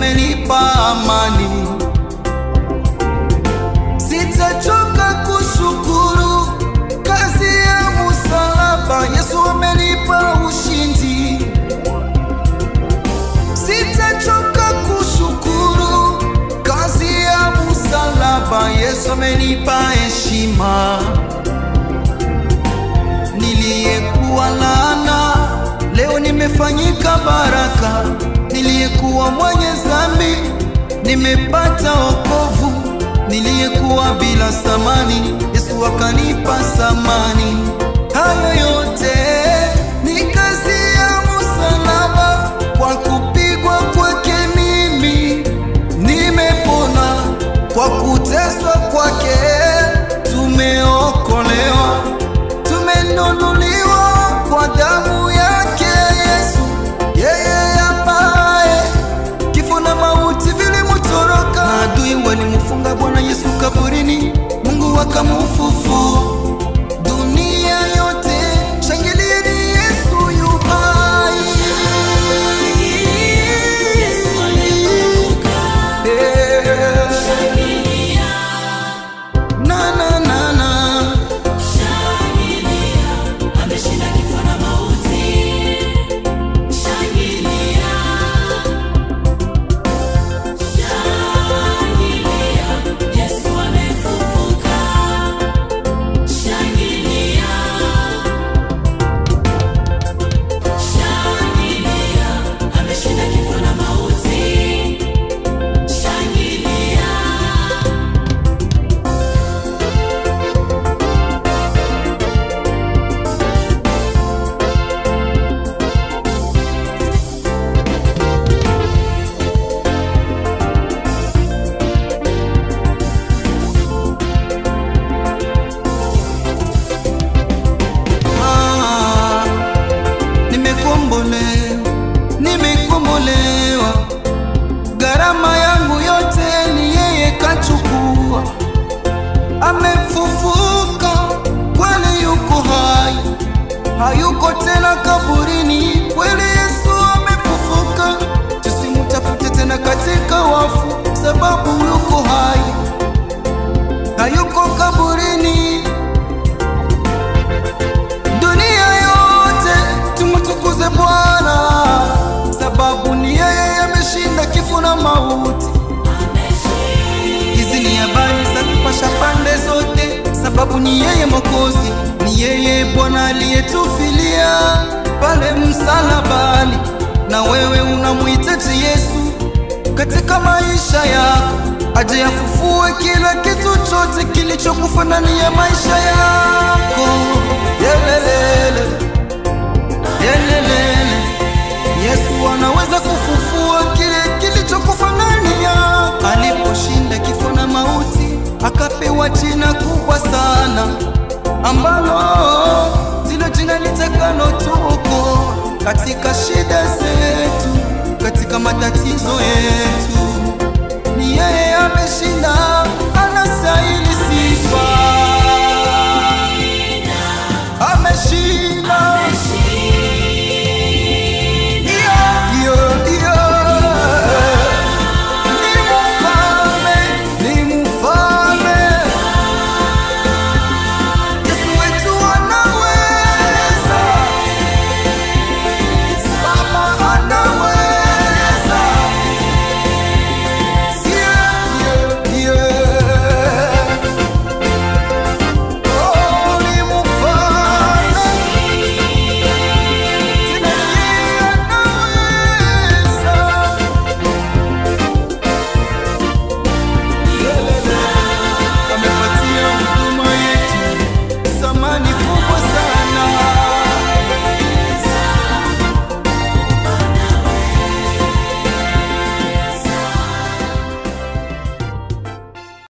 amenipa amani. Sitachoka kushukuru kazi ya msalaba, Yesu amenipa ushindi. Sitachoka kushukuru kazi ya msalaba, Yesu amenipa heshima. Niliyekuwa laana leo nimefanyika baraka, niliyekuwa mwenye dhambi nimepata wokovu, niliyekuwa bila thamani Yesu akanipa thamani. Hayo yote ni kazi ya msalaba, kwa kupigwa kwake mimi nimepona, kwa kuteswa kwake tumeokolewa, tumenunuliwa kwa damu yake Yesu. Yeye ambaye kifo na mauti vilimtoroka, adui walimfunga Bwana Yesu kaburini, Mungu akamfufua. Dunia yote shangilieni, Yesu yu hai. Yesu amefufuka. Shangilia. Na na na na. Shangilia. Ameshinda kifo na mauti. Shangilia. Shangilia. Yesu amefufuka. Shangilia. Shangilia. Ameshinda kifo na mauti. Shangilia. Nimekombolewa, gharama yangu yote ni yeye kachukua. Amefufuka kweli, yuko hai, hayuko tena kaburini. Kweli Yesu amefufuka, tusimtafute tena katika wafu, sababu yuko hai, hayuko kaburini. Dunia yote tumtukuze Bwana, sababu ni yeye ameshinda kifo na mauti. Hizi ni habari za kupasha pande zote, sababu ni yeye Mwokozi, ni yeye Bwana aliyetufilia pale msalabani. Na wewe unamhitaji Yesu katika maisha yako, aje afufue kila kitu chote kilichokufa ndani ya maisha yako. Yelelele, yelelele. Yesu anaweza kufufua kile kilichokufa ndani yako. Aliposhinda kifo na mauti, akapewa jina kubwa sana, ambalo ndilo jina litakalotuokoa katika shida zetu, katika matatizo yetu. Ni yeye ameshinda, anastahili